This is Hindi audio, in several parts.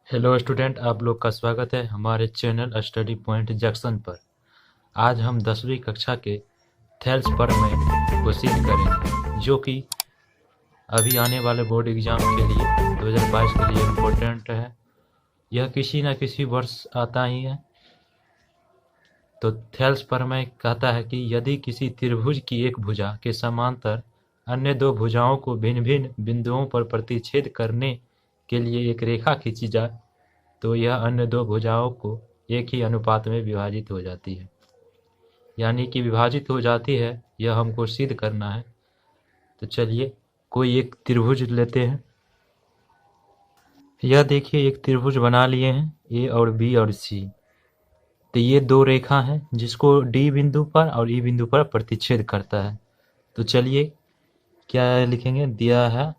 हेलो स्टूडेंट, आप लोग का स्वागत है हमारे चैनल स्टडी पॉइंट जंक्शन पर। आज हम 10वीं कक्षा के थेल्स प्रमेय को सिद्ध करेंगे, जो कि अभी आने वाले बोर्ड एग्जाम के लिए 2022 के लिए इम्पोर्टेंट है। यह किसी न किसी वर्ष आता ही है। तो थेल्स प्रमेय कहता है कि यदि किसी त्रिभुज की एक भुजा के समांतर अन्य दो भुजाओं को भिन्न भिन्न बिंदुओं पर प्रतिच्छेद करने के लिए एक रेखा खींची जाए, तो यह अन्य दो भुजाओं को एक ही अनुपात में विभाजित हो जाती है। यानी कि विभाजित हो जाती है, यह हमको सिद्ध करना है। तो चलिए कोई एक त्रिभुज लेते हैं। यह देखिए एक त्रिभुज बना लिए हैं, ए और बी और सी। तो ये दो रेखा हैं जिसको डी बिंदु पर और ई बिंदु पर प्रतिच्छेद करता है। तो चलिए क्या लिखेंगे, दिया है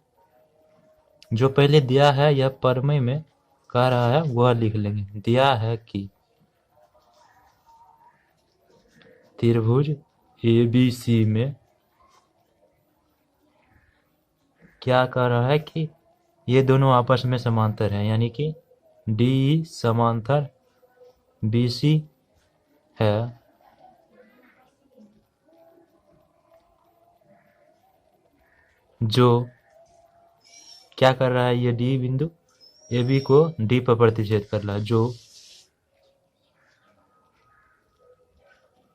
जो पहले दिया है, यह प्रमेय में कह रहा है वह लिख लेंगे। दिया है कि त्रिभुज एबीसी में क्या कह रहा है कि ये दोनों आपस में समांतर हैं, यानी कि डी समांतर बीसी है, जो क्या कर रहा है, ये डी बिंदु ए बी को डी पर प्रतिच्छेद कर रहा है, जो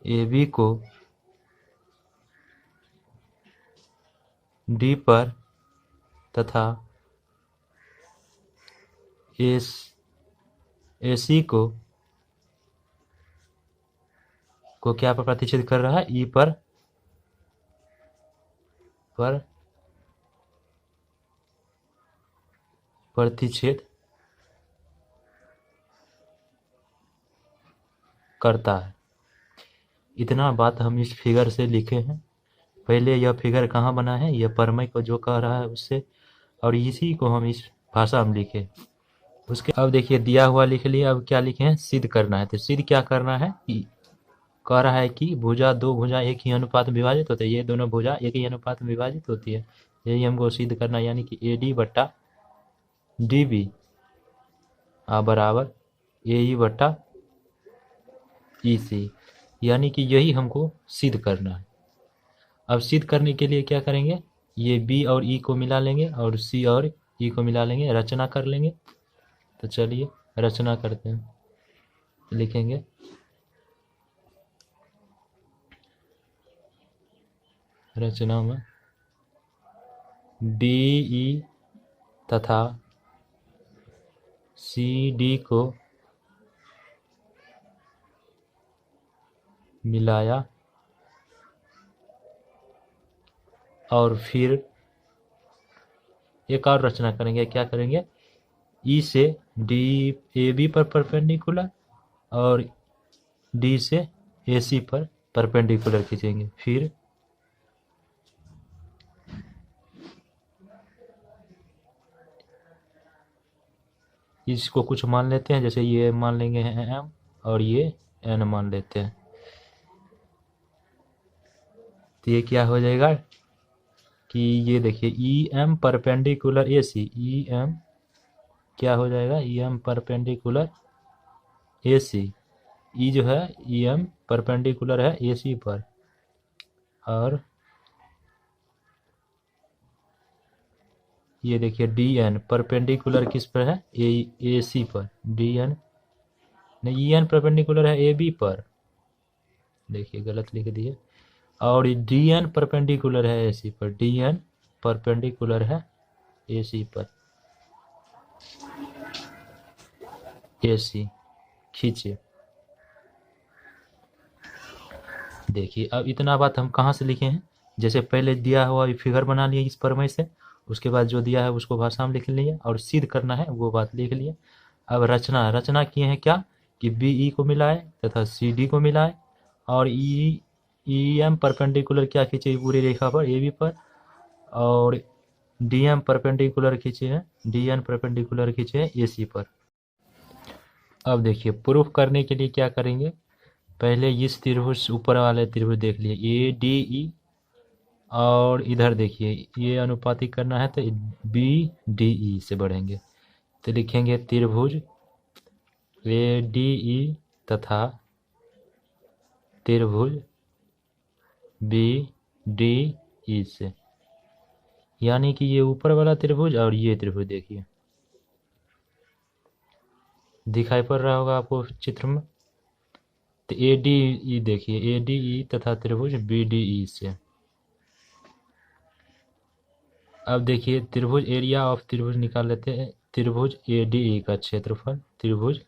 ए बी को डी पर तथा ए सी को क्या पर प्रतिच्छेद कर रहा है, ई पर प्रतिच्छेद करता है। इतना बात हम इस फिगर से लिखे हैं। पहले यह फिगर कहाँ बना है, यह प्रमेय को जो कह रहा है उससे, और इसी को हम इस भाषा में लिखे। उसके अब देखिए दिया हुआ लिख लिया, अब क्या लिखे हैं, सिद्ध करना है। तो सिद्ध क्या करना है कि कह रहा है कि दो भुजा एक ही अनुपात में विभाजित होते हैं, ये दोनों भुजा एक ही अनुपात में विभाजित होती है, यही हमको सिद्ध करना है। यानी कि ए डी बट्टा डी बी बराबर ए ई बट्टा ई सी, यानी कि यही हमको सिद्ध करना है। अब सिद्ध करने के लिए क्या करेंगे, ये बी और ई को मिला लेंगे और सी और ई को मिला लेंगे, रचना कर लेंगे। तो चलिए रचना करते हैं। लिखेंगे रचना में डी ई तथा सी डी को मिलाया और फिर एक और रचना करेंगे। क्या करेंगे, ई से डी ए बी पर परपेंडिकुलर और डी से ए सी पर परपेंडिकुलर खींचेंगे। फिर इसको कुछ मान लेते हैं, जैसे ये मान लेंगे एम और ये एन मान लेते हैं। तो ये क्या हो जाएगा कि ये देखिए E M perpendicular A C, E M क्या हो जाएगा, ई एम परपेंडिकुलर ए सी, ई जो है ई एम परपेंडिकुलर है ए सी पर, और ये देखिए डी एन परपेंडिकुलर किस पर है, ए सी पर। डी एन नहीं, ई एन परपेंडिकुलर है ए बी पर, देखिए गलत लिख दिए। और डी एन परपेंडिकुलर है ए सी पर, डी एन परपेंडिकुलर है ए सी पर, ए सी खींचे। देखिए अब इतना बात हम कहाँ से लिखे हैं, जैसे पहले दिया हुआ फिगर बना लिया इस प्रमेय से, उसके बाद जो दिया है उसको भाषा में लिख लिया और सिद्ध करना है वो बात लिख लिया। अब रचना किए हैं क्या कि बी ई को मिलाए तथा सी डी को मिलाए और ई एम परपेंडिकुलर क्या खींचे पूरी रेखा पर ए बी पर, और डी एम परपेंडिकुलर खींचे हैं, डी एन परपेंडिकुलर खींचे हैं ए सी पर। अब देखिए प्रूफ करने के लिए क्या करेंगे, पहले इस त्रिभुज ऊपर वाले त्रिभुज देख लिए ए डी ई, और इधर देखिए ये अनुपातिक करना है तो बी डी ई से बढ़ेंगे। तो लिखेंगे त्रिभुज ADE तथा त्रिभुज BDE से, यानी कि ये ऊपर वाला त्रिभुज और ये त्रिभुज देखिए दिखाई पड़ रहा होगा आपको चित्र में। तो ADE देखिए, ADE तथा त्रिभुज BDE से। अब देखिए त्रिभुज एरिया ऑफ त्रिभुज निकाल लेते हैं। त्रिभुज ADE का क्षेत्रफल, त्रिभुज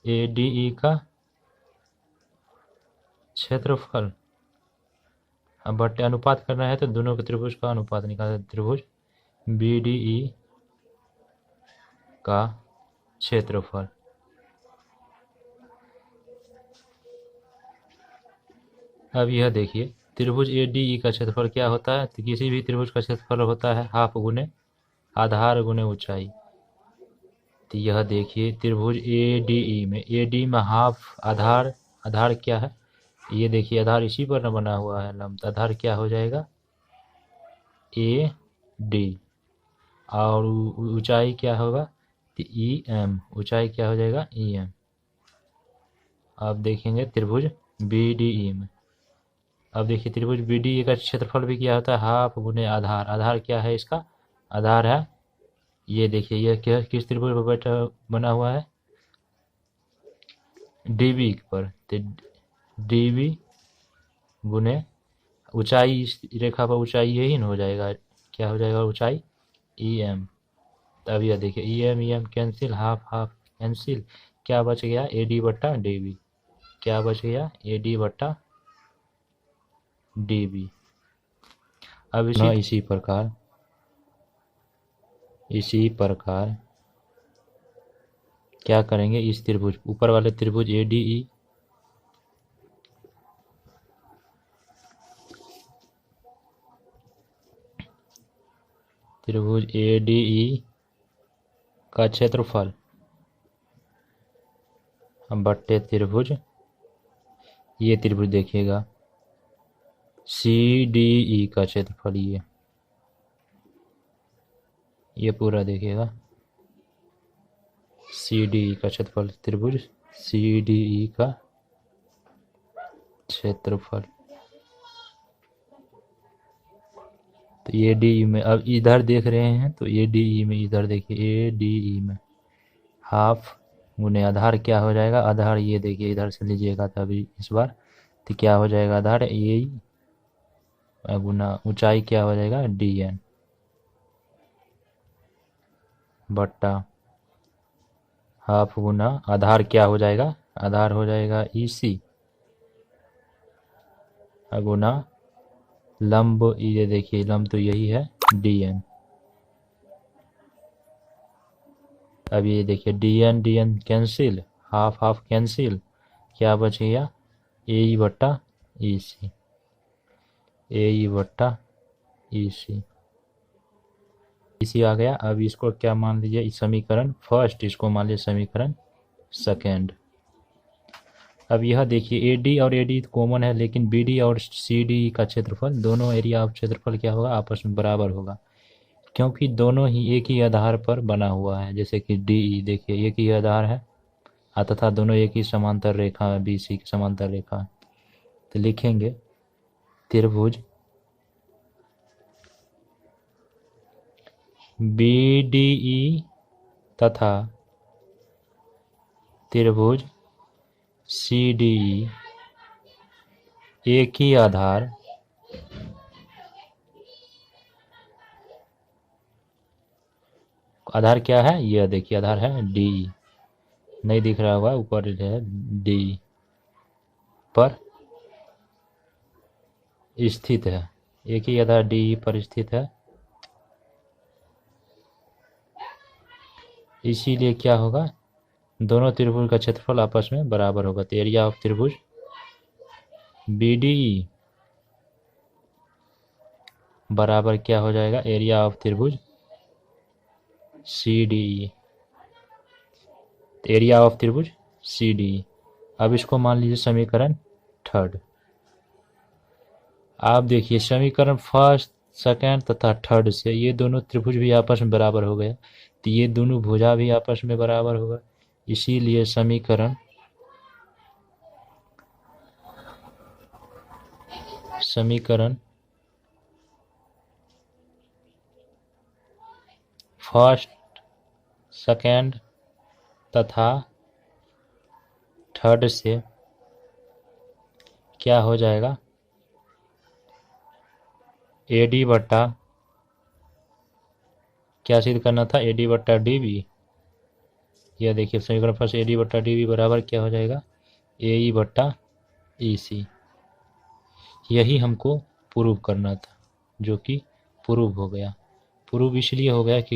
ADE का क्षेत्रफल। अब बटे अनुपात करना है तो दोनों के त्रिभुज का अनुपात निकाल, त्रिभुज BDE का क्षेत्रफल। अब यह देखिए त्रिभुज ADE का क्षेत्रफल क्या होता है, तो किसी भी त्रिभुज का क्षेत्रफल होता है हाफ गुने आधार गुने ऊंचाई। तो यह देखिए त्रिभुज ADE में, AD में हाफ आधार, आधार क्या है ये देखिए, आधार इसी पर न बना हुआ है लंब, आधार क्या हो जाएगा AD, और ऊंचाई क्या होगा तो EM, ऊंचाई क्या हो जाएगा EM। अब देखेंगे त्रिभुज BDE में। अब देखिए त्रिभुज BDE का क्षेत्रफल भी क्या होता है हाफ गुने आधार, आधार क्या है इसका, आधार है ये देखिए, ये क्या किस त्रिभुज पर बैठा बना हुआ है DB पर, तो DB गुने ऊंचाई, इस रेखा पर ऊंचाई यही न हो जाएगा, क्या हो जाएगा ऊंचाई EM। तब यह देखिए EM EM cancel, half half cancel, क्या बच गया AD बट्टा DB, क्या बच गया AD बट्टा DB। अब इसी प्रकार क्या करेंगे, इस त्रिभुज ऊपर वाले त्रिभुज ADE का क्षेत्रफल हम बट्टे त्रिभुज, ये त्रिभुज देखिएगा CDE का क्षेत्रफल, ये पूरा देखिएगा CDE का क्षेत्रफल, त्रिभुज CDE का क्षेत्रफल। तो ADE में, अब इधर देख रहे हैं तो ADE में, इधर देखिए ADE में हाफ गुने आधार क्या हो जाएगा, आधार ये देखिए इधर से लीजिएगा तभी इस बार, तो क्या हो जाएगा आधार A गुना ऊंचाई क्या हो जाएगा DN बट्टा हाफ गुना आधार क्या हो जाएगा, आधार हो जाएगा EC गुना लंब, ये देखिए लंब तो यही है DN। अब ये देखिए DN DN cancel, half half cancel, क्या बच गया AE बट्टा EC, AE बट्टा EC आ गया। अब इसको क्या मान लीजिए, इस समीकरण फर्स्ट, इसको मान लीजिए समीकरण सेकेंड। अब यह देखिए AD और AD कॉमन है, लेकिन BD और CD का क्षेत्रफल, दोनों एरिया ऑफ क्षेत्रफल क्या होगा आपस में बराबर होगा, क्योंकि दोनों ही एक ही आधार पर बना हुआ है। जैसे कि DE देखिए एक ही आधार है तथा दोनों एक ही समांतर रेखा है, BC की समांतर रेखा है। तो लिखेंगे त्रिभुज BDE तथा त्रिभुज CDE एक ही आधार क्या है, यह देखिए आधार है DE, नहीं दिख रहा होगा ऊपर है DE पर स्थित है, एक ही आधार DE पर स्थित है। इसीलिए क्या होगा, दोनों त्रिभुज का क्षेत्रफल आपस में बराबर होगा। तो एरिया ऑफ त्रिभुज BDE बराबर क्या हो जाएगा, एरिया ऑफ त्रिभुज CDE, एरिया ऑफ त्रिभुज CDE। अब इसको मान लीजिए समीकरण थर्ड। आप देखिए समीकरण फर्स्ट सेकंड तथा थर्ड से ये दोनों त्रिभुज भी आपस में बराबर हो गए, तो ये दोनों भुजा भी आपस में बराबर होगा, इसीलिए समीकरण फर्स्ट, सेकंड तथा थर्ड से क्या हो जाएगा, AD बट्टा, क्या सिद्ध करना था, AD बट्टा DB। यह देखिए समीकरण फर्स्ट AD बट्टा DB बराबर क्या हो जाएगा, AE बट्टा EC। यही हमको प्रूव करना था, जो कि प्रूव हो गया। प्रूव इसलिए हो गया कि